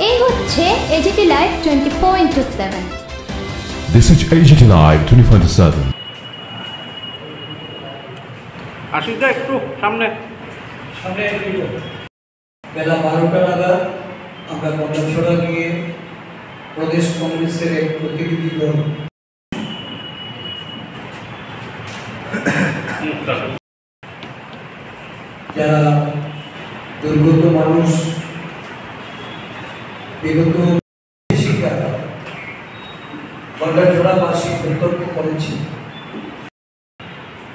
এই হচ্ছে AGT live 24/7। This is AGT Live 24/7. আশিকদা একটু সামনে বেলা 12টা নাগাদ আমরা গন্ডাছড়া নিয়ে প্রদেশ কংগ্রেসের এক প্রতিনিধি দল যারা দুর্গত মানুষ বিগত শিকার গন্ডাছড়াবাসী সতর্ক করেছে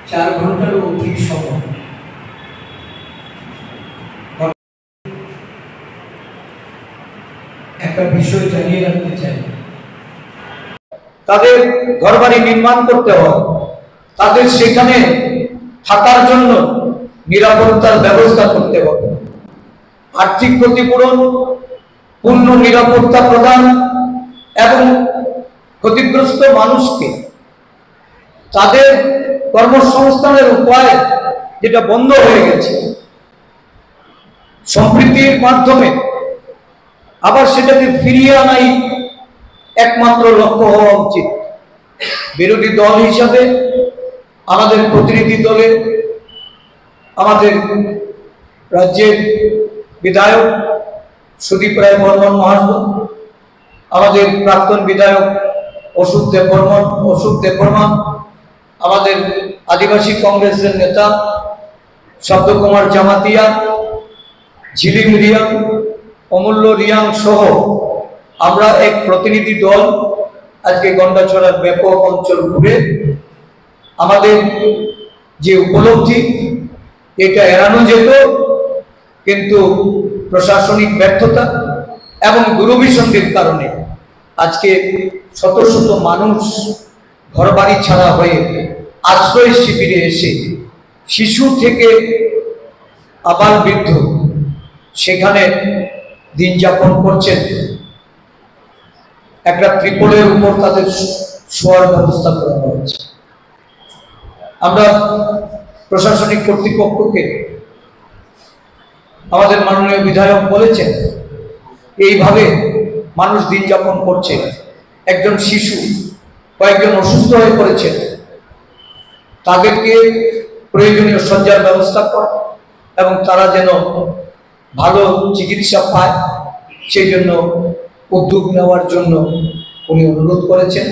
4 ঘন্টারও অধিক সময় একটা বিষয় জানিয়ে রাখতে চাই। তাদের ঘরবাড়ি নির্মাণ করতে হয়, তাদের সেখানে থাকার জন্য নিরাপত্তার ব্যবস্থা করতে হবে, আর্থিক ক্ষতিপূরণ, পূর্ণ নিরাপত্তা প্রদান এবং ক্ষতিগ্রস্ত মানুষকে তাদের কর্মসংস্থানের উপায় যেটা বন্ধ হয়ে গেছে সম্প্রীতির মাধ্যমে আবার সেটাকে ফিরিয়ে আনাই একমাত্র লক্ষ্য হওয়া উচিত। বিরোধী দল হিসাবে আমাদের প্রতিনিধি দলে আমাদের রাজ্যের বিধায়ক সুদীপ রায় বর্মন মহাশয়, আমাদের প্রাক্তন বিধায়ক অশোক দেববর্মন, আমাদের আদিবাসী কংগ্রেসের নেতা শব্দকুমার জামাতিয়া, ঝিলিম রিয়াং, অমূল্য রিয়াং সহ আমরা এক প্রতিনিধি দল আজকে গন্ডাছড়ার ব্যাপক অঞ্চল ঘুরে আমাদের যে উপলব্ধি এটা এড়ানো যেত, কিন্তু প্রশাসনিক ব্যর্থতা এবং দুরভিসন্ধির কারণে আজকে শত শত মানুষ ঘরবাড়ি ছাড়া হয়ে আশ্রয় শিবিরে এসে শিশু থেকে আবার বৃদ্ধ সেখানে দিন যাপন করছেন। একটা ত্রিপলের উপর তাদের শোয়ার ব্যবস্থা করা হয়েছে। আমরা প্রশাসনিক কর্তৃপক্ষকে আমাদের মাননীয় বিধায়ক বলেছেন এইভাবে মানুষ দিন যাপন করছে, একজন শিশু কয়েকজন অসুস্থ হয়ে পড়েছেন, তাদেরকে প্রয়োজনীয় শয্যার ব্যবস্থা করা এবং তারা যেন ভালো চিকিৎসা পায় সেই জন্য উদ্যোগ নেওয়ার জন্য উনি অনুরোধ করেছেন।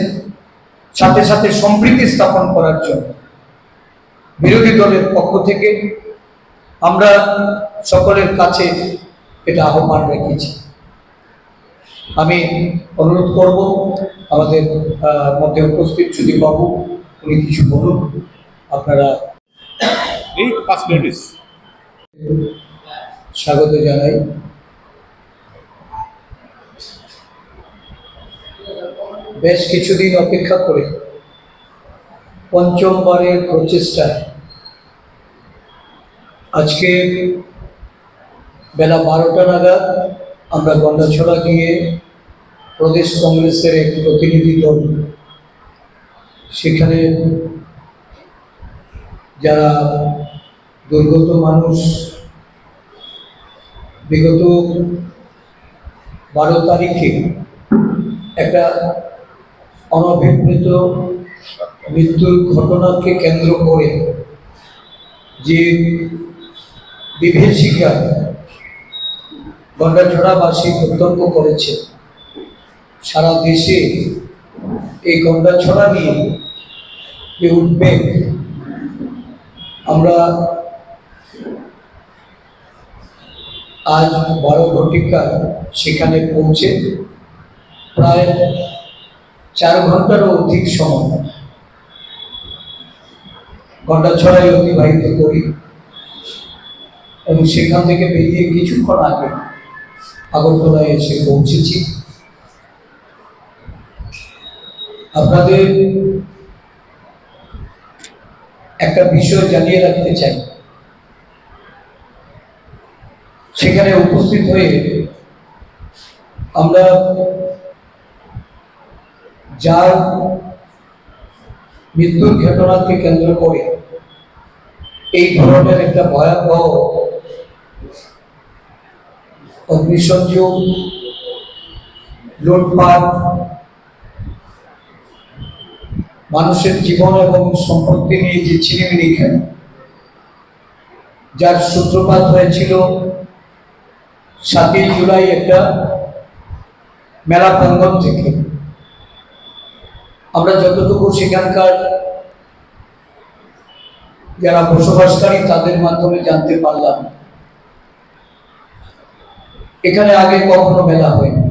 সাথে সাথে সম্প্রীতি স্থাপন করার জন্য বিরোধী দলের পক্ষ থেকে আমরা সকলের কাছে এটা আহ্বান রেখেছি। আমি অনুরোধ করব আমাদের মধ্যে উপস্থিত সুদীপ বাবু উনি কিছু বলুন। আপনারা স্বাগত জানাই। বেশ কিছুদিন অপেক্ষা করে পঞ্চমবারের প্রচেষ্টায় আজকে বেলা 12টা নাগাদ আমরা গন্ডাছড়া গিয়ে প্রদেশ কংগ্রেসের এক প্রতিনিধি দল সেখানে যারা দুর্গত মানুষ বিগত 12 তারিখে একটা অনভিপ্রেত মৃত্যুর ঘটনাকে কেন্দ্র করে যে বিভীষিকা গন্ডাছড়াবাসী প্রত্যক্ষ করেছে, সারা দেশে এই গন্ডাছড়া নিয়ে যে উদ্বেগ আমরা আজ 12 ঘটিকায় সেখানে পৌঁছে প্রায় 4 ঘন্টারও অধিক সময় গন্ডাছড়ায় অতিবাহিত করি এবং সেখান থেকে বেরিয়ে কিছুক্ষণ আগে আগরতলায় এসে পৌঁছেছি। আপনাদের একটা বিষয় জানিয়ে রাখতে চাই, সেখানে উপস্থিত হয়ে আমরা যার মৃত্যুর ঘটনাকে কেন্দ্র করে এই ধরনের একটা ভয়াবহ অগ্নিসংযোগ লুটপাট, মানুষের জীবন এবং সম্পত্তি নিয়ে যে ছিনিমিনি খেলা, যার সূত্রপাত হয়েছিল 7ই জুলাই একটা মেলা প্রাঙ্গণ থেকে। আমরা যতটুকু সেখানকার যারা বসবাসকারী তাদের মাধ্যমে জানতে পারলাম, এখানে আগে কখনো মেলা হয়নি।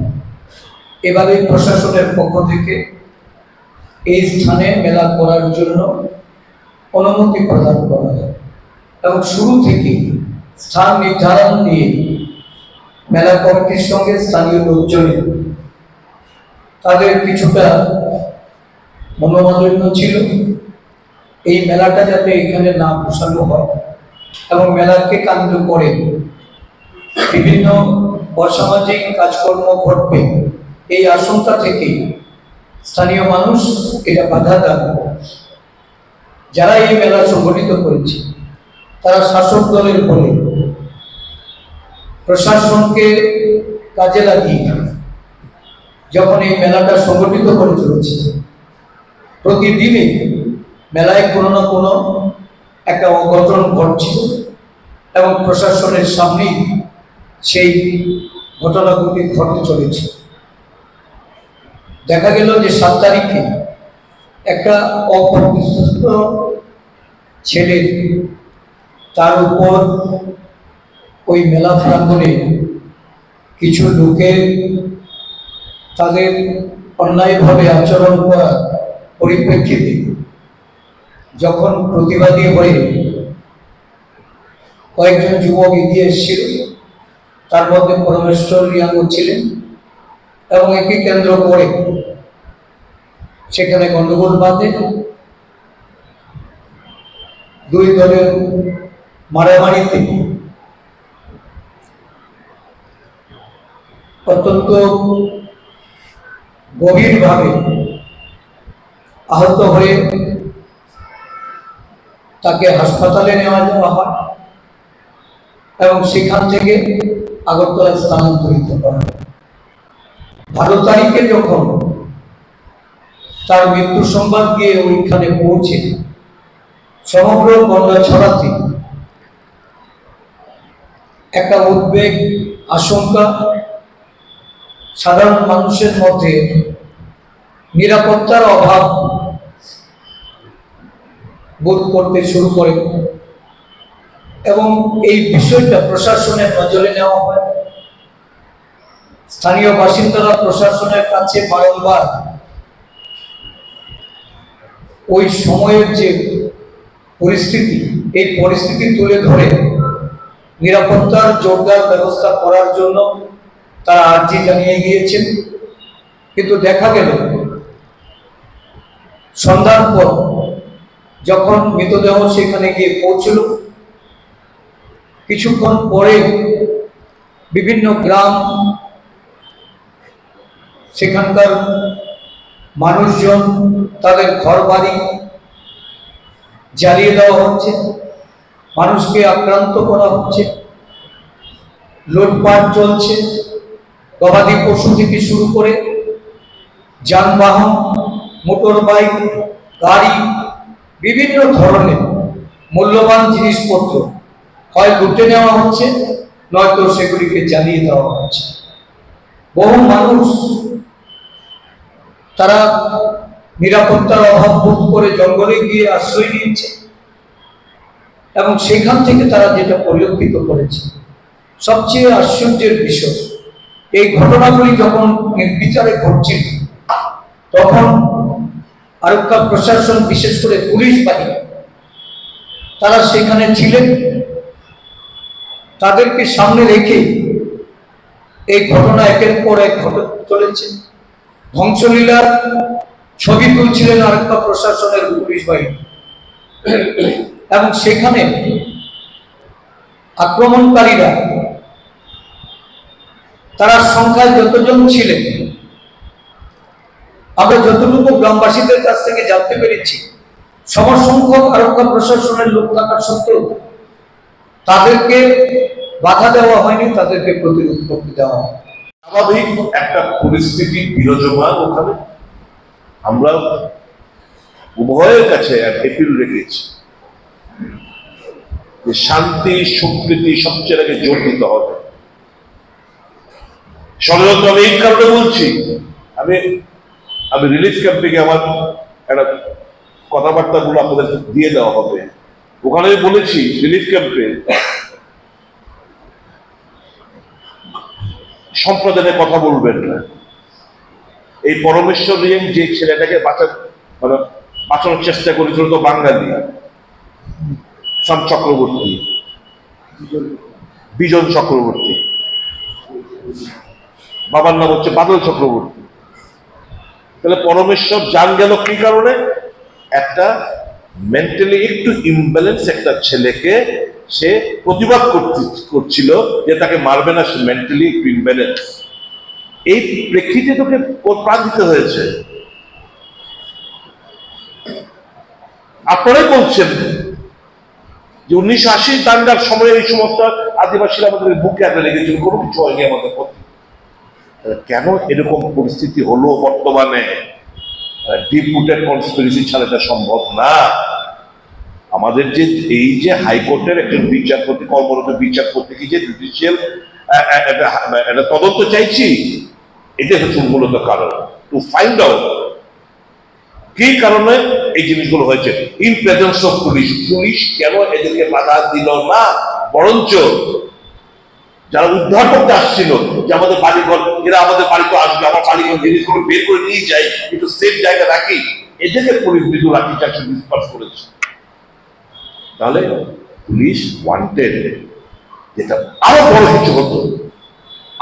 এবারে প্রশাসনের পক্ষ থেকে এই স্থানে মেলা করার জন্য অনুমতি প্রদান করা হয় এবং শুরু থেকে স্থান নির্ধারণ নিয়ে মেলা কমিটির সঙ্গে স্থানীয় লোকজনের তাদের কিছুটা মনোমালিন্য ছিল। এই মেলাটা যাতে এখানে না বসানো হয় এবং মেলাকে কেন্দ্র করে বিভিন্ন অসামাজিক কাজকর্ম ঘটবে, এই আশঙ্কা থেকে স্থানীয় মানুষ এটা বাধা দেন। যারা এই মেলা সংগঠিত করেছে তারা শাসক দলের বলে প্রশাসনকে কাজে লাগিয়ে যখন এই মেলাটা সংগঠিত করে চলেছে, প্রতিদিনই মেলায় কোনো না কোনো একটা অঘটন ঘটছিল এবং প্রশাসনের সামনেই সেই ঘটনাগুলি ঘটে চলেছে। দেখা গেল যে 7 তারিখে একটা অপরিচিত ছেলে, তার উপর ওই মেলা প্রাঙ্গণে কিছু লোকে তাদের অন্যায়ভাবে আচরণ করার পরিপ্রেক্ষিতে যখন প্রতিবাদী হয়ে কয়েকজন যুবক এগিয়ে এসেছিল, তার মধ্যে পরমেশ্বর রিয়াঙ্গ ছিলেন এবং একে কেন্দ্র করে সেখানে গন্ডগোল বাঁধে, 2 দলের মারামারিতে অত্যন্ত গভীরভাবে আহত হয়ে তাকে হাসপাতালে নেওয়া যাওয়া হয় এবং সেখান থেকে আগরতলায় স্থানান্তরিত করা হয়। 12 তারিখে যখন তার মৃত্যু সংবাদ গিয়ে ওইখানে পৌঁছে সমগ্র গন্ডা ছড়াতে একটা উদ্বেগ, আশঙ্কা সাধারণ মানুষের মধ্যে, নিরাপত্তার অভাব বোধ করতে শুরু করে এবং এই বিষয়টা প্রশাসনের নজরে নেওয়া হয়। স্থানীয় বাসিন্দারা প্রশাসনের কাছে বারংবার ওই সময়ের যে পরিস্থিতি, এই পরিস্থিতি তুলে ধরে নিরাপত্তার জোরদার ব্যবস্থা করার জন্য তারা আর্জি জানিয়ে গিয়েছেন। কিন্তু দেখা গেল সন্ধ্যার পর যখন মৃতদেহ সেখানে গিয়ে পৌঁছল, কিছুক্ষণ পরে বিভিন্ন গ্রাম, সেখানকার মানুষজন তাদের ঘর বাড়ি জ্বালিয়ে দেওয়া হচ্ছে, মানুষকে আক্রান্ত করা হচ্ছে, লুটপাট চলছে, গবাদি পশু থেকে শুরু করে যানবাহন, মোটর বাইক, গাড়ি, বিভিন্ন ধরনের মূল্যবান জিনিসপত্র হয় লুটে নেওয়া হচ্ছে, নয়তো সেগুলিকে জ্বালিয়ে দেওয়া হচ্ছে। বহু মানুষ তারা নিরাপত্তার অভাব বোধ করে জঙ্গলে গিয়ে আশ্রয় নিয়েছে এবং সেখান থেকে তারা যেটা পরিলক্ষিত করেছে, সবচেয়ে আশ্চর্যের বিষয়, এই ঘটনাগুলি যখন নির্বিচারে ঘটছিল তখন আরক্ষা প্রশাসন, বিশেষ করে পুলিশ বাহিনী, তারা সেখানে ছিলেন। তাদেরকে সামনে রেখে এই ঘটনা একের পর এক ঘটে চলেছে। ধ্বংসলীলার ছবি তুলছিলেন আরক্ষা প্রশাসনের পুলিশ বাহিনী এবং সেখানে আক্রমণকারীরা তারা সংখ্যায় যতজন ছিলেন, আমরা যতটুকু গ্রামবাসীদের কাছ থেকে জানতে পেরেছি, সমসংখ্যক আরক্ষা প্রশাসনের লোক থাকা সত্ত্বেও তাদেরকে বাধা দেওয়া হয়নি, তাদেরকে প্রতিরোধ করতে দেওয়া হয়। স্বাভাবিক একটা পরিস্থিতি বিরাজমান ওখানে। আমরা উভয়ের কাছে এপিল রেখেছি যে শান্তি সম্প্রীতি সবচেয়ে আগে জোর দিতে হবে। ষড়যন্ত্র আমি এই কারণে বলছি, আমি রিলিফ ক্যাম্পে গিয়ে আমার একটা কথাবার্তা গুলো আপনাদের দিয়ে দেওয়া হবে। ওখানে বলেছি রিলিফ ক্যাম্পে সম্প্রদায়ের কথা বলবেন না। এই পরমেশ্বর যে ছেলেটাকে বাঁচানোর চেষ্টা করেছিল তো বাঙালি সাম চক্রবর্তী, বিজন চক্রবর্তী, বাবার নাম হচ্ছে বাদল চক্রবর্তী। তাহলে পরমেশ্বর জান গেল কি কারণে? একটা মেন্টালি একটু ইমব্যালেন্স একটা ছেলেকে সে প্রতিবাদ করছিল যে তাকে মারবে না, সে মেন্টালি একটু ইমব্যালেন্স। এই প্রেক্ষিতে তোকে প্রাণ দিতে হয়েছে। আপনারাই বলছেন যে 1980 দাঙ্গার সময় এই সমস্ত আদিবাসীরা আমাদের বুকে আগে লেগেছিল, কোনো কিছু হয়নি আমাদের প্রতি। কেন এরকম পরিস্থিতি হলো বর্তমানে? ডিপ রুটেড কনস্পিরেসি ছাড়া এটা সম্ভব না। আমাদের যে এই যে হাইকোর্টের একজন বিচারপতি, কর্মরত বিচারপতি কি যে জুডিশিয়াল একটা তদন্ত চাইছি, এটা হচ্ছে মূলত কারণ টু ফাইন্ড আউট কি কারণে এই জিনিসগুলো হয়েছে। In presence of police, police কেন এদেরকে বাধা দিল না? বরঞ্চ যারা উদ্ধার করতে আসছিল যে আমাদের বাড়িঘর, এরা আমাদের বাড়িতে আসবে, আমার বাড়িঘর জিনিসগুলো বের করে নিয়ে যাই, একটু সেফ জায়গা রাখি, এদেরকে পুলিশ মৃদু লাঠিচার্জ ডিসপার্স করেছে। তাহলে পুলিশ ওয়ান্টেড যেটা আরো বড় কিছু হতো,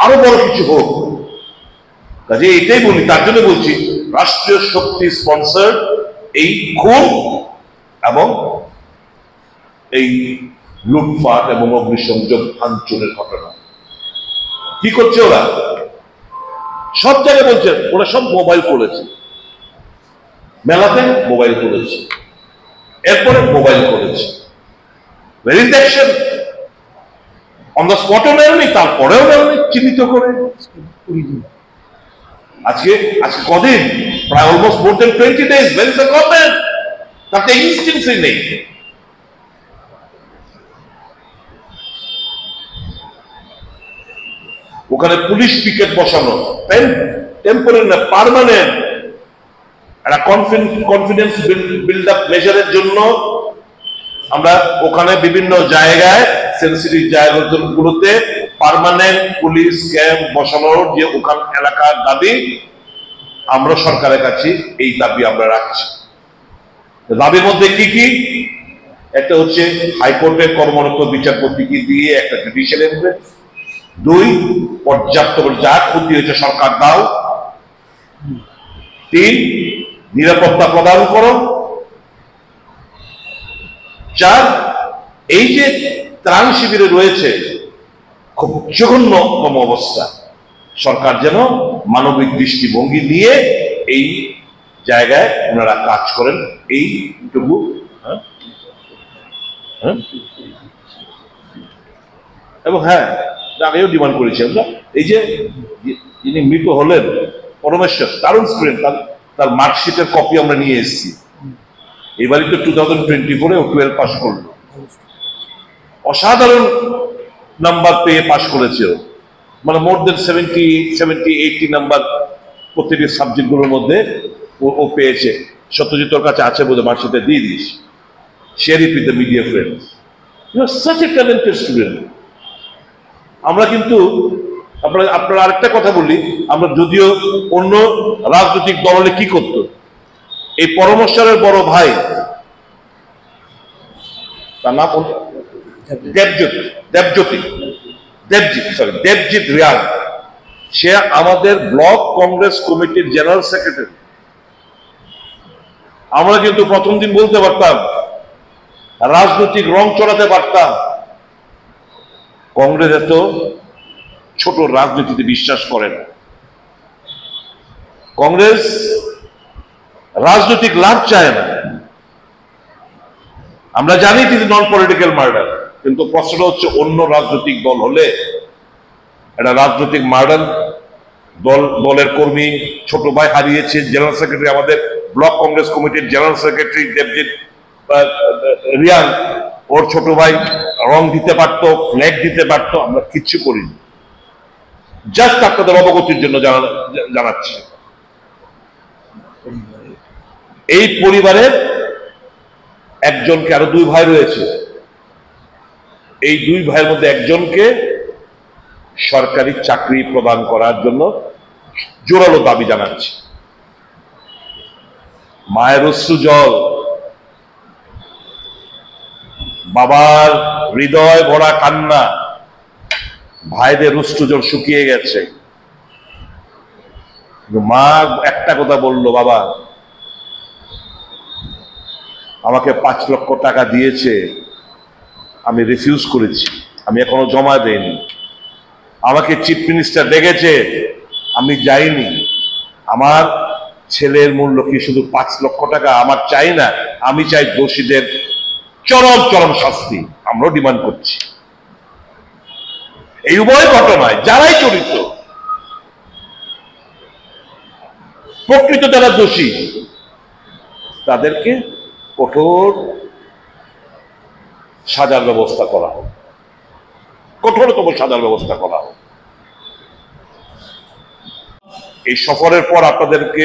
আরো বড় কিছু হোক। কাজে এটাই বলি, তার জন্য বলছি রাষ্ট্রীয় শক্তি স্পন্সর এই খুন এবং এই লুটপাট এবং অগ্নিসংযোগ ভাঙচুরের ঘটনা কি করছে ওরা? সব জায়গায় বলছে ওরা সব মোবাইল করেছে, মেলাতে মোবাইল করেছে, এরপরে মোবাইল করেছে, ভেরিফিকেশন অন দ্য স্পটও নেয়নি, তারপরেও নেয়নি চিহ্নিত করে। আজকে কদিন, প্রায় almost more than 20 days, where is the government? তাতে এক্সিস্টেন্সই নেই। ওখানে পুলিশ পিকেট বসানো, টেম্পোরারি না পার্মানেন্ট, একটা কনফিডেন্স বিল্ড আপ মেজারের জন্য আমরা ওখানে বিভিন্ন জায়গায় সেন্সিটিভ জায়গাগুলোতে পার্মানেন্ট পুলিশ ক্যাম্প বসানোর যে ওখান এলাকার দাবি, আমরা সরকারের কাছে এই দাবি আমরা রাখছি। দাবির মধ্যে কি কি? একটা হচ্ছে হাইকোর্টের কর্মরত বিচারপতিকে দিয়ে একটা জুডিশিয়াল এনকোয়ারি, 2 পর্যাপ্ত যা ক্ষতি হয়েছে সরকার দাও, 3 নিরাপত্তা প্রদান করো, 4 এই যে ত্রাণ শিবিরে রয়েছে খুব জঘন্যতম অবস্থা, সরকার যেন মানবিক দৃষ্টিভঙ্গি নিয়ে এই জায়গায় ওনারা কাজ করেন। এইটুকু এবং হ্যাঁ আগেও ডিমান্ড করেছি আমরা, এই যে যিনি মৃত হলেন পরমেশ্বর, দারুণ স্টুডেন্ট, তার মার্কশিটের কপি আমরা নিয়ে এসেছি। এবারই তো 2024-এ ও 12 পাস করলো, অসাধারণ নাম্বার পেয়ে পাস করেছে, মানে মোর দেন 70-80 নাম্বার প্রত্যেকটি সাবজেক্টগুলোর মধ্যে ও পেয়েছে। সত্যজিৎ তোর কাছে আছে বোধহয়, মার্কশিটে দিয়ে this, share it with the media friends. You are such a talented student. আমরা কিন্তু আপনারা আরেকটা কথা বলি, আমরা যদিও অন্য রাজনৈতিক দল হলে কি করতো, এই পরমেশ্বরের বড় ভাই তার নাম দেবজিৎ রিয়াং, সে আমাদের ব্লক কংগ্রেস কমিটির জেনারেল সেক্রেটারি। আমরা কিন্তু প্রথম দিন বলতে পারতাম, রাজনৈতিক রং চড়াতে পারতাম, কংগ্রেস এত ছোট রাজনীতিতে বিশ্বাস করে না। কংগ্রেস রাজনৈতিক লাভ চায় না। আমরা জানি it is non political murder, কিন্তু প্রশ্নটা হচ্ছে অন্য রাজনৈতিক দল হলে একটা রাজনৈতিক মার্ডার দলের কর্মী ছোট ভাই হারিয়েছে, জেনারেল সেক্রেটারি, আমাদের ব্লক কংগ্রেস কমিটির জেনারেল সেক্রেটারি দেবজিৎ রিয়াং, ওর ছোট ভাই রং দিতে পারতো, ফ্ল্যাগ দিতে পারতো, আমরা কিচ্ছু করিনি। জাস্ট আপনাদের অবগতির জন্য জানাচ্ছি। এই পরিবারের একজনকে, আরো 2 ভাই রয়েছে, এই 2 ভাইয়ের মধ্যে একজনকে সরকারি চাকরি প্রদান করার জন্য জোরালো দাবি জানাচ্ছি। মায়ের অশ্রু জল, বাবার হৃদয় ভরা কান্না, ভাইদের অশ্রু জল শুকিয়ে গেছে। মা একটা কথা বললো, বাবা আমাকে 5 লক্ষ টাকা দিয়েছে, আমি রিফিউজ করেছি, আমি এখনো জমা দেইনি। আমাকে চিফ মিনিস্টার ডেকেছে, আমি যাইনি। আমার ছেলের মূল্য কি শুধু 5 লক্ষ টাকা? আমার চাই না, আমি চাই দোষীদের চরম চরম শাস্তি। আমরাও ডিমান্ড করছি। এই উভয় ঘটনায় যারাই জড়িত, প্রকৃত যারা দোষী, তাদেরকে কঠোর সাজার ব্যবস্থা করা হোক, কঠোরতম সাজার ব্যবস্থা করা হোক। এই সফরের পর আপনাদেরকে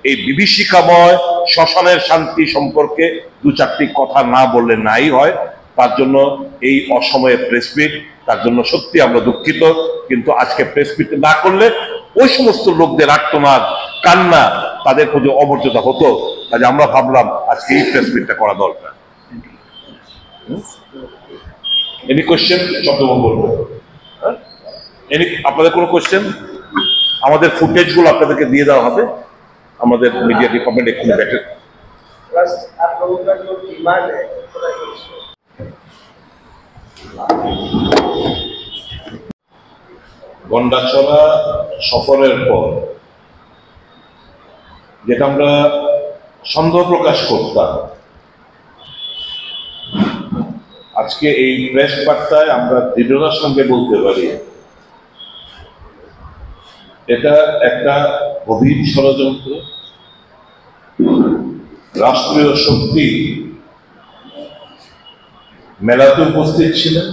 এই বিভীষিকাময় শ্মশানের শান্তি সম্পর্কে 2-4টি কথা না বললে নাই হয়। তার জন্য এই অসময়ে প্রেসমিট, তার জন্য সত্যি আমরা দুঃখিত। কিন্তু আজকে প্রেসমিট না করলে ওই সমস্ত লোকদের আর্তনাদ, কান্না, তাদের খুঁজে অমর্যাদা হতো। কাজে আমরা ভাবলাম আজকে এই প্রেসমিটটা করা দরকার। Any question? চট্টগ্রাম বলবো। আপনাদের কোনো কোয়েশ্চেন? আমাদের ফুটেজগুলো আপনাদেরকে দিয়ে দেওয়া হবে, আমাদের মিডিয়া ডিপার্টমেন্ট এখানে ব্যাটে। গন্ডাছড়া সফরের পর যেটা আমরা সন্দেহ প্রকাশ করতাম, আজকে এই প্রেস বার্তায় আমরা দৃঢ়তার সঙ্গে বলতে পারি এটা একটা গভীর ষড়যন্ত্র। রাষ্ট্রীয় শক্তি মেলাতে উপস্থিত ছিলেন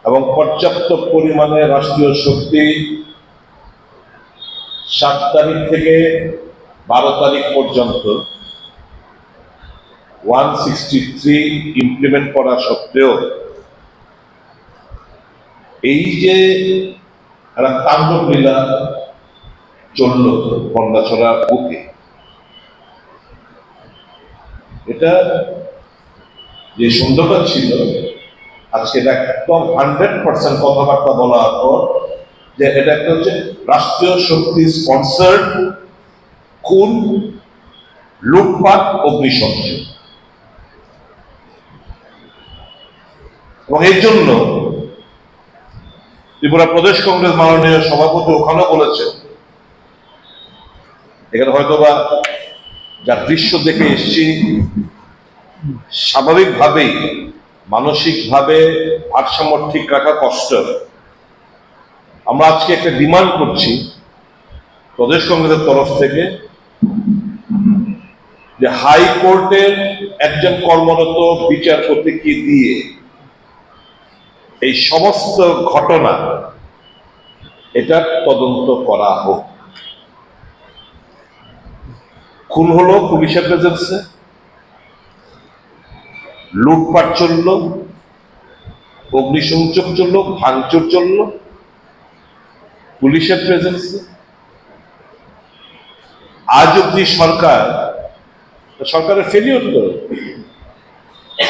এবং পর্যাপ্ত পরিমাণে রাষ্ট্রীয় শক্তি 7 তারিখ থেকে 12 তারিখ পর্যন্ত 163 ইমপ্লিমেন্ট করা সত্ত্বেও এই যে একটা তাণ্ডব লীলা চলল গন্ডাছড়া বুকে, এটা যে সুন্দরতা ছিল, আজকে এটা একদম 100% কথাবার্তা বলার পর যে এটা একটা হচ্ছে রাষ্ট্রীয় শক্তি স্পন্সার্ড খুন, লুটপাট, অগ্নিসংযোগ। এবং এর জন্য ত্রিপুরা প্রদেশ কংগ্রেস মাননীয় সভাপতি ওখানেও বলেছেন, এখানে হয়তোবা যা দৃশ্য দেখে এসছি, স্বাভাবিকভাবেই মানসিকভাবে ভারসাম্য ঠিক রাখা কষ্ট। আমরা আজকে একটা ডিমান্ড করছি প্রদেশ কংগ্রেসের তরফ থেকে যে হাইকোর্টের একজন কর্মরত বিচারপতিকে দিয়ে এই সমস্ত ঘটনা এটা তদন্ত করা হোক। খুন হলো পুলিশের প্রেজেন্সে, লুটপাট চলল, অগ্নিসংযোগ চলল, ভাঙচুর চলল পুলিশের প্রেজেন্সে। আজ অব্দি সরকারের ফেলিওর তো,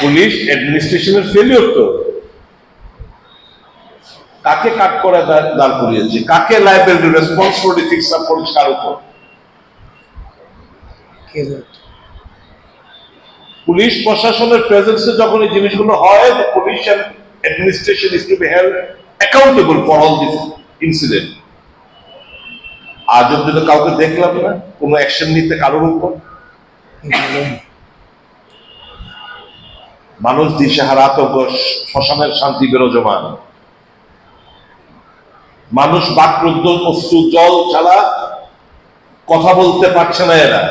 পুলিশ অ্যাডমিনিস্ট্রেশনের ফেলিওর তো। কাকে কাট করে দাঁড় করিয়েছে, কাকে লাইবিলিটি রেসপন্সিবিলিটি ফিক্স আপ করেছে, কার উপর? পুলিশ প্রশাসনের প্রেজেন্সে যখন এই জিনিসগুলো হয়, police and administration is to be held accountable for all this incident. আজ অব্দি তো কাউকে দেখলাম না কোনো অ্যাকশন নিতে কারোর উপর। মানুষ দিশেহারা, আতঙ্ক, শ্মশানের শান্তি বিরাজমান। মানুষ বাকরুদ্ধ, অশ্রু জল ছাড়া কথা বলতে পারছে না এরা।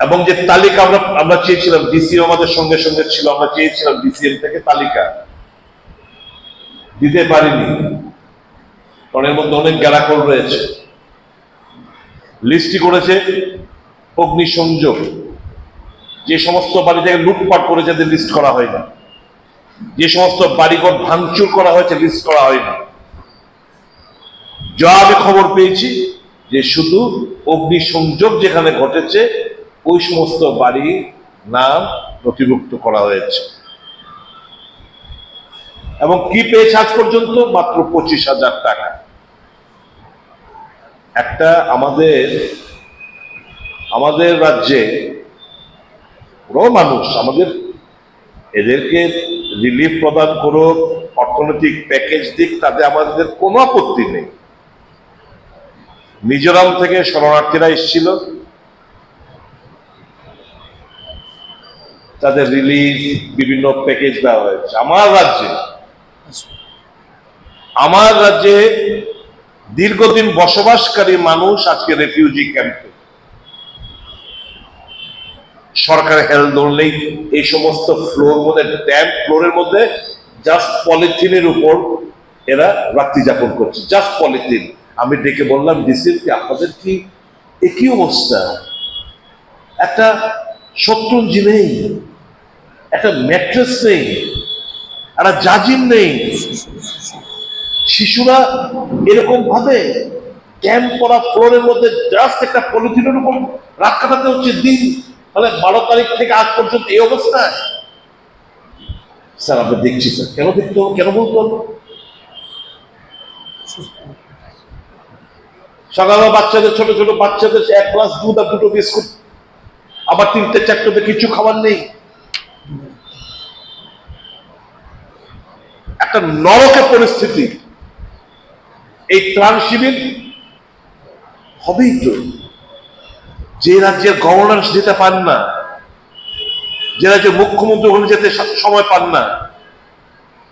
এবং যে তালিকা আমরা চেয়েছিলাম, ডিসিএম আমাদের সঙ্গে সঙ্গে ছিল, আমরা চেয়েছিলাম ডিসিএম থেকে তালিকা, দিতে পারিনি, কারণ এর মধ্যে অনেক গ্যারাকল রয়েছে। লিস্টটি করেছে অগ্নিসংযোগ, যে সমস্ত বাড়ি থেকে লুটপাট করে যাদের লিস্ট করা হয়নি, যে সমস্ত বাড়িঘর ভাঙচুর করা হয়েছে লিস্ট করা হয়নি। যা আমি খবর পেয়েছি যে শুধু অগ্নিসংযোগ যেখানে ঘটেছে ওই সমস্ত বাড়ি নাম নথিভুক্ত করা হয়েছে। এবং কি পেয়েছে আজ পর্যন্ত? মাত্র 25,000 টাকা। একটা আমাদের রাজ্যে মানুষ আমাদের এদেরকে রিলিফ প্রদান করুক, অর্থনৈতিক প্যাকেজ দিক, তাতে আমাদের কোনো আপত্তি নেই। মিজোরাম থেকে শরণার্থীরা এসেছিল, তাদের রিলিফ বিভিন্ন প্যাকেজ দেওয়া হয়েছে। আমার রাজ্যে দীর্ঘদিন বসবাসকারী মানুষ আজকে রেফিউজি ক্যাম্পে, সরকার হেলদোল নেই। এই সমস্ত ফ্লোর মধ্যে, ড্যাম ফ্লোরের মধ্যে জাস্ট পলিথিনের উপর এরা রাত্রি যাপন করছে, জাস্ট পলিথিন। আমি ডেকে বললাম, ডিসিএম আপনাদের কি একই অবস্থা? একটা শতরঞ্জি নেই, একটা ম্যাট্রেস নেই, একটা জাজিম নেই। শিশুরা এরকম ভাবে ক্যাম্প করা ফ্লোরের মধ্যে জাস্ট একটা পলিথিনের উপর রাত কাটাতে হচ্ছে দিন। মানে 12 তারিখ থেকে আজ পর্যন্ত এই অবস্থায়। স্যার আমরা দেখছি স্যার, কেন দেখতে হবে, কেন বলতে হবে? সকালে বাচ্চাদের, ছোট ছোট বাচ্চাদের 1 গ্লাস দুধ আর 2টো বিস্কুট, আবার 3টে 4টোতে কিছু খাবার নেই। একটা নরকের পরিস্থিতি। এই ত্রাণ শিবির হবেই তো। যে রাজ্যের গভর্নর যেতে পান না, যে রাজ্যের মুখ্যমন্ত্রী ওখানে যেতে সময় পান না,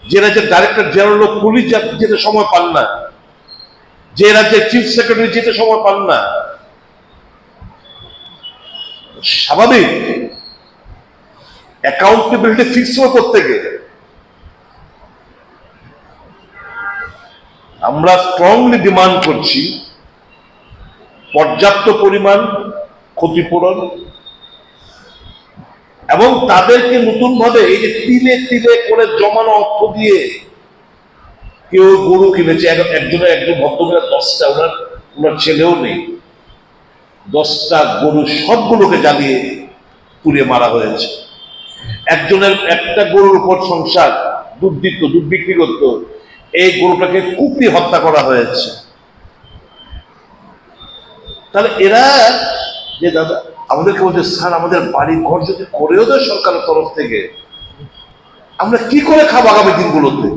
যে রাজ্যের ডাইরেক্টর জেনারেল অফ পুলিশ যেতে সময় পান না, যে রাজ্যের চিফ সেক্রেটারি যেতে সময় পান না, স্বাভাবিক অ্যাকাউন্টেবিলিটি ফিক্স করতে গেলে আমরা স্ট্রংলি ডিমান্ড করছি পর্যাপ্ত পরিমাণ ক্ষতিপূরণ, এবং তাদেরকে নতুন ভাবে এই যে তিলে তিলে করে জমানো অর্থ দিয়ে, কেউ গরু কিনেছে, একজন ভদ্রমহিলা 10টা, ওনার ছেলেও নেই, 10টা গরু সবগুলোকে জ্বালিয়ে পুড়িয়ে মারা হয়েছে। একজনের একটা গরুর উপর সংসার, দুধ দিত, দুধ বিক্রি করত, এই গরুটাকে কুপিয়ে হত্যা করা হয়েছে। তাহলে এরা যে দাদা আমাদেরকে বলছে, স্যার আমাদের বাড়ি ঘর যদি করেও দেয় সরকারের তরফ থেকে, আমরা কি করে খাবো আগামী দিনগুলোতে?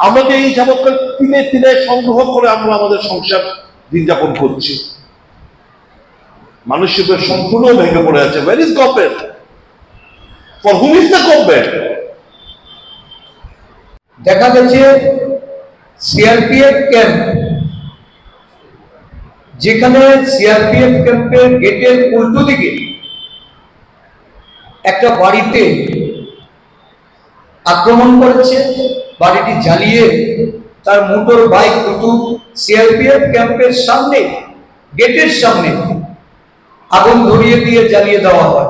আমরা যে এই যাবৎকাল তিলে তিলে সংগ্রহ করে আমরা আমাদের সংসার দিন যাপন করছি, মানুষের সম্পূর্ণ ভেঙে পড়ে আছে। Where is government? For whom is the government? দেখা যাচ্ছে সিআরপিএফ ক্যাম্প, যেখানে সিআরপিএফ ক্যাম্পের গেটের উল্টো দিকে একটা বাড়িতে আক্রমণ করেছে, বাড়িটি জ্বালিয়ে তার মোটর বাইক দুটো সিআরপিএফ ক্যাম্পের সামনে, গেটের সামনে আগুন ধরিয়ে দিয়ে জ্বালিয়ে দেওয়া হয়।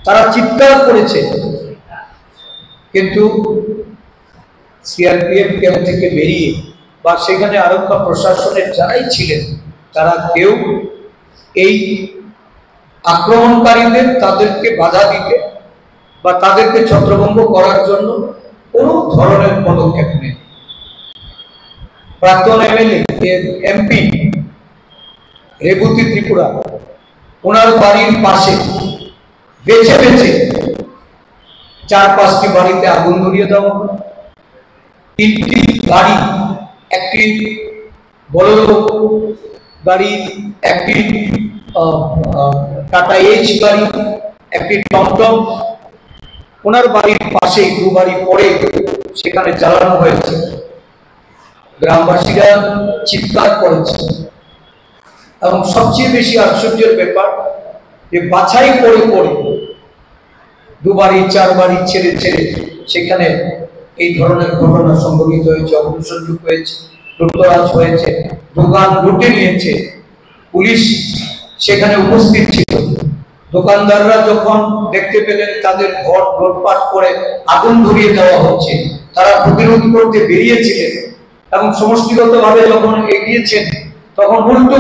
তারা চিৎকার করেছে, কিন্তু সিআরপিএফ ক্যাম্প থেকে বেরিয়ে বা সেখানে আরক্ষা প্রশাসনের যারাই ছিলেন, তারা কেউ এই আক্রমণকারীদের, তাদেরকে বাধা দিতে বা তাদেরকে ছত্রভঙ্গ করার জন্য কোনো ধরনের পদক্ষেপ নেই। প্রাক্তন এমপি রেবতী ত্রিপুরা, ওনার বাড়ির পাশে বেছে বেছে 4-5টি বাড়িতে আগুন ধরিয়ে দেওয়া হয়। 3টি গাড়ি, একটি বড় গাড়ি, একটি টাটা এইচ গাড়ি, একটি টমটম ওনার বাড়ির পাশেই 2 বাড়ি পরে সেখানে জ্বালানো হয়েছে। গ্রামবাসীরা চিৎকার করেছে এবং সবচেয়ে বেশি আশ্চর্যের ব্যাপার যে বাছাই করে 2 বাড়ি 4 বাড়ি ছেড়ে ছেড়ে সেখানে এই ধরনের ঘটনা সংঘটিত হয়েছে, অগ্নিসংযোগ হয়েছে, লুটতরাজ হয়েছে, দোকান লুটে নিয়েছে। পুলিশ সেখানে উপস্থিত ছিল। দোকানদাররা যখন দেখতে পেলেন তাদের ঘর লুটপাট করে আগুন ধরিয়ে দেওয়া হচ্ছে, তারা প্রতিরোধ করতে বেরিয়েছিলেন এবং সমষ্টিগতভাবে যখন এগিয়েছেন তখন উল্টো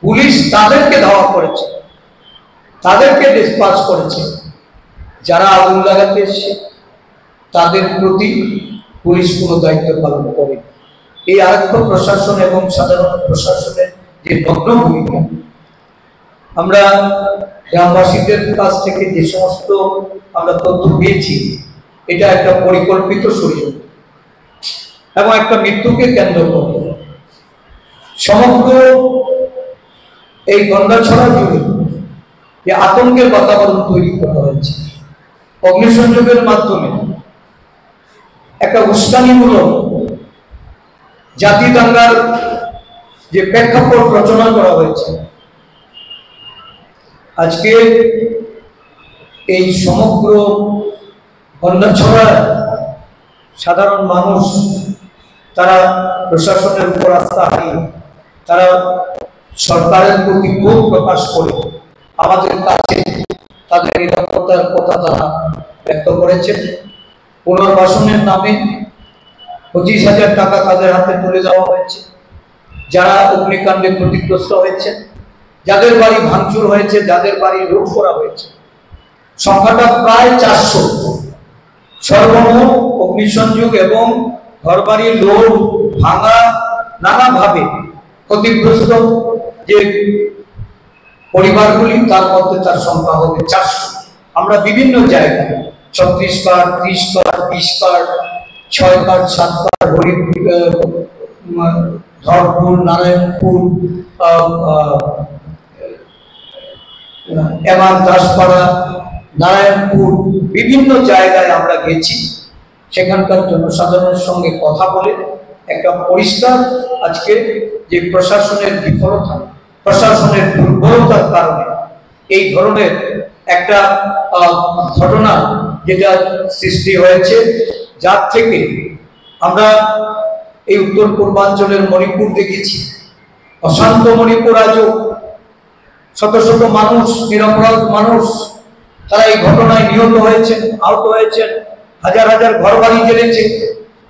পুলিশ তাদেরকে ধাওয়া করেছে, তাদেরকে ডিসপাস করেছে। যারা আগুন লাগাতে এসছে তাদের প্রতি পুলিশ কোনো দায়িত্ব পালন করে। এই আরক্ষ প্রশাসন এবং সাধারণ প্রশাসনের যে নগ্ন ভূমিকা, আমরা গ্রামবাসীদের কাছ থেকে যে সমস্ত আমরা তথ্য পেয়েছি, এটা একটা পরিকল্পিত ষড়যন্ত্র এবং একটা মৃত্যুকে কেন্দ্র করে সমগ্র এই গন্ডাছড়া জুড়ে যে আতঙ্কের বাতাবরণ তৈরি করা হয়েছে। অগ্নিসংযোগের মাধ্যমে একটা উস্কানিমূলক জাতি দাঙ্গার যে প্রেক্ষাপট রচনা করা হয়েছে। আজকে এই সমগ্র গন্ডাছড়া সাধারণ মানুষ তারা প্রশাসনের উপর আস্থা হারিয়ে তারা সরকারের প্রতি ক্ষোভ প্রকাশ করে আমাদের কাছে তাদের নিরাপত্তার কথা তারা ব্যক্ত করেছেন। পুনর্বাসনের নামে 25,000 টাকা তাদের হাতে তুলে দেওয়া হয়েছে। যারা অগ্নিকাণ্ডে ক্ষতিগ্রস্ত হয়েছে, যাদের বাড়ি ভাঙচুর হয়েছে, যাদের বাড়ি লুট করা হয়েছে, সংখ্যাটা প্রায় 400। সর্বমোট অগ্নিসংযোগ এবং ঘরবাড়ি লুট ভাঙা নানাভাবে ক্ষতিগ্রস্ত যে পরিবারগুলি, তার মধ্যে তার সংখ্যা হবে 400। আমরা বিভিন্ন জায়গায় 36 card, 30 card, 20 card, 6 card, 7 card, Dharpur, Narayanpur, এবার দাসপাড়া, নারায়ণপুর, বিভিন্ন জায়গায় আমরা গেছি। সেখানকার জনসাধারণের সঙ্গে কথা বলে একটা পরিষ্কার আজকে যে প্রশাসনের বিফলতা, প্রশাসনের দুর্বলতার কারণে এই ধরনের একটা ঘটনা যেটা সৃষ্টি হয়েছে, যার থেকে আমরা এই উত্তর পূর্বাঞ্চলের মণিপুর দেখেছি। অশান্ত মণিপুর আজও শত শত মানুষ, নিরপরাধ মানুষ, তারা এই ঘটনায় নিহত হয়েছেন, আহত হয়েছেন, হাজার হাজার ঘরবাড়ি জ্বেলেছে।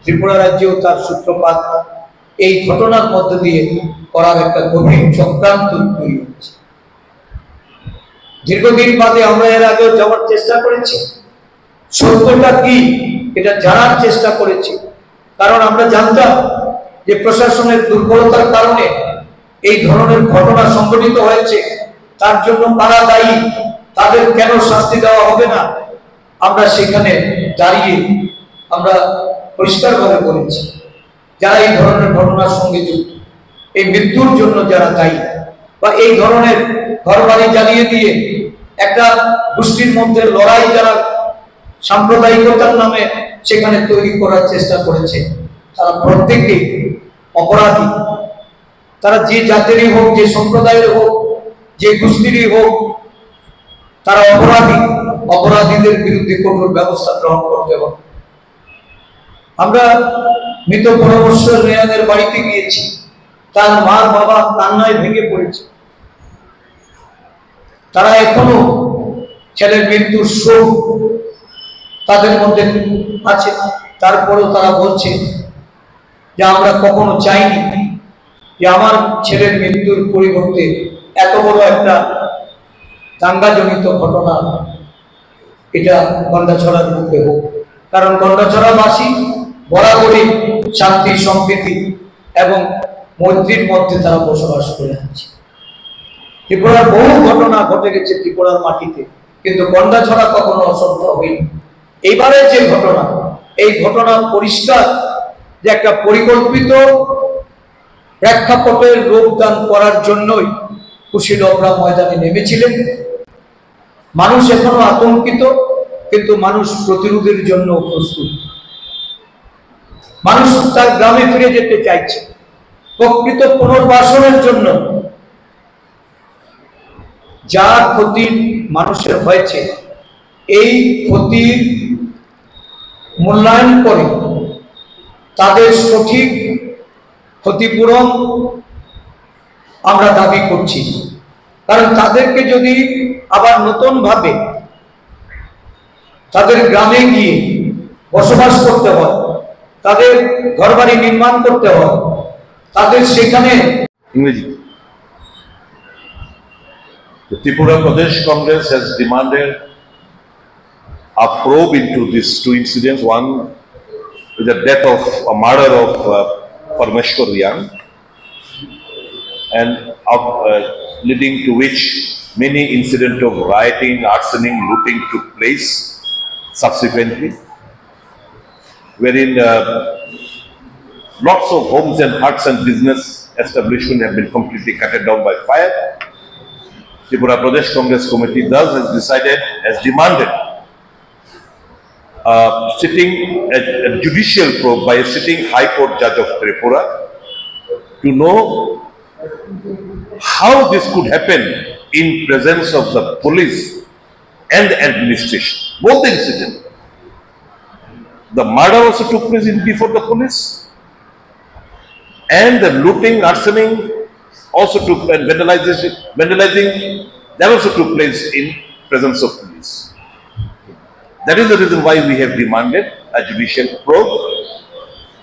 ত্রিপুরা রাজ্যেও তার সূত্রপাত এই ঘটনার মধ্য দিয়ে করার একটা গভীর চক্রান্ত তৈরি হচ্ছে। দীর্ঘদিন বাদে আমরা এর আগেও যাওয়ার চেষ্টা করেছি, সত্যটা কি এটা জানার চেষ্টা করেছি। কারণ আমরা জানতাম যে প্রশাসনের দুর্বলতার কারণে এই ধরনের ঘটনা সংঘটিত হয়েছে। তার জন্য কারা দায়ী, তাদের কেন শাস্তি দেওয়া হবে না, আমরা সেখানে দাঁড়িয়ে আমরা পরিষ্কারভাবে বলেছি যারা এই ধরনের ঘটনার সঙ্গে যুক্ত, এই মৃত্যুর জন্য যারা দায়ী, বা এই ধরনের ঘরবাড়ি জ্বালিয়ে দিয়ে একটা গোষ্ঠীর মধ্যে লড়াই যারা সাম্প্রদায়িকতার নামে সেখানে তৈরি করার চেষ্টা করেছে, তারা প্রত্যেকেই অপরাধী। তারা যে জাতেরই হোক, যে সম্প্রদায়ের হোক, যে গোষ্ঠীরই হোক, তারা অপরাধী। অপরাধীদের বিরুদ্ধে কঠোর ব্যবস্থা গ্রহণ করতে হবে। আমরা মৃত পরমেশ্বর রেয়ানের বাড়িতে গিয়েছি, তার মা বাবা কান্নায় ভেঙে পড়েছে। তারা এখনো ছেলের মৃত্যুর শোক তাদের মধ্যে আছে। তারপরেও তারা বলছে যে আমরা কখনো চাইনি যে আমার ছেলের মৃত্যুর পরিবর্তে এত বড় একটা দাঙ্গাজনিত ঘটনা এটা গন্ডাছড়ার মধ্যে হোক। কারণ গন্ডাছড়াবাসী বরাবরই শান্তি, সম্প্রীতি এবং মৈত্রীর মধ্যে তারা বসবাস করে আছে। ত্রিপুরার বহু ঘটনা ঘটে গেছে ত্রিপুরার মাটিতে, কিন্তু গন্ডাছড়া কখনো অসভ্য হয়নি। এইবারের যে ঘটনা, এই ঘটনা পরিষ্কার যে একটা পরিকল্পিত প্রেক্ষাপটের রূপদান করার জন্যই কুশীলবরা ময়দানে নেমেছিলেন। মানুষ এখনো আতঙ্কিত, কিন্তু মানুষ প্রতিরোধের জন্য প্রস্তুত। মানুষ তার গ্রামে ফিরে যেতে চাইছে প্রকৃত পুনর্বাসনের জন্য। যার ক্ষতি মানুষের হয়েছে, এই ক্ষতির মূল্যায়ন করে তাদের সঠিক ক্ষতিপূরণ আমরা দাবি করছি। কারণ তাদেরকে যদি আবার নতুন ভাবে তাদের গ্রামে গিয়ে বসবাস করতে হয়, তাদের ঘরবাড়ি নির্মাণ করতে হয়, তাদের সেখানে The Tripura Pradesh Congress has demanded a probe into these two incidents. One is the death of a murder of Parmeshwar Riang, and leading to which many incidents of rioting, arsoning, looting took place subsequently, wherein lots of homes and huts and business establishments have been completely cut down by fire. Tripura Pradesh Congress Committee thus has decided, has demanded a judicial probe by a sitting High Court judge of Tripura to know how this could happen in presence of the police and the administration. Both the incidents. The murder also took place before the police, and the looting, arsoning also took, and vandalizing, that also took place in presence of police. That is the reason why we have demanded a judicial probe.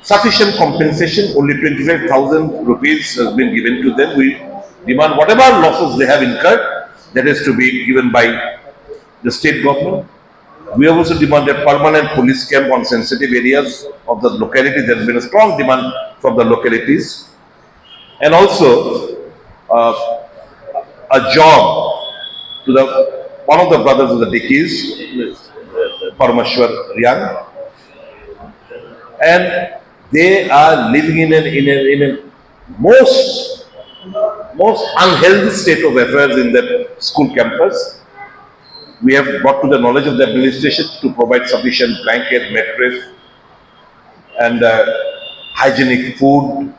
Sufficient compensation, only 25,000 rupees has been given to them. We demand whatever losses they have incurred, that is to be given by the state government. We have also demanded permanent police camp on sensitive areas of the locality. There has been a strong demand from the localities. And also a job to one of the brothers of the Dickis, Parmeshwar Riang, and they are living in a most unhealthy state of affairs in the school campus. We have brought to the knowledge of the administration to provide sufficient blanket, mattress, and hygienic food.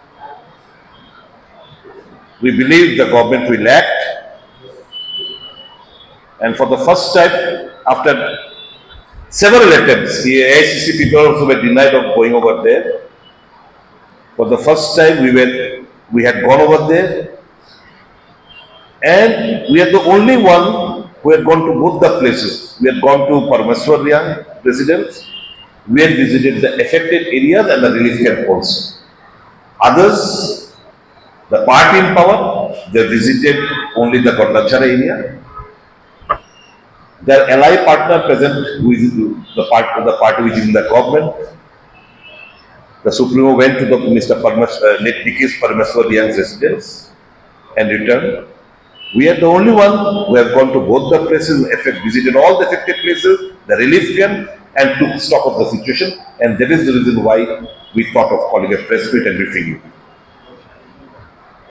We believe the government will act, and for the first time, after several attempts, the AICC people also were denied of going over there. For the first time, we had gone over there, and we are the only one who had gone to both the places. We had gone to Parmeshwar Riang residence. We had visited the affected areas and the relief camp also. Others, the party in power, they visited only the Gondachara area. Their ally partner present, who is the party which is in the government, the Supremo went to the Mr. Dickis Parmeshwar Riang's residence and returned. We are the only one who have gone to both the places, visited all the affected places, the relief camp, and took stock of the situation. And that is the reason why we thought of calling a press meet and briefing you.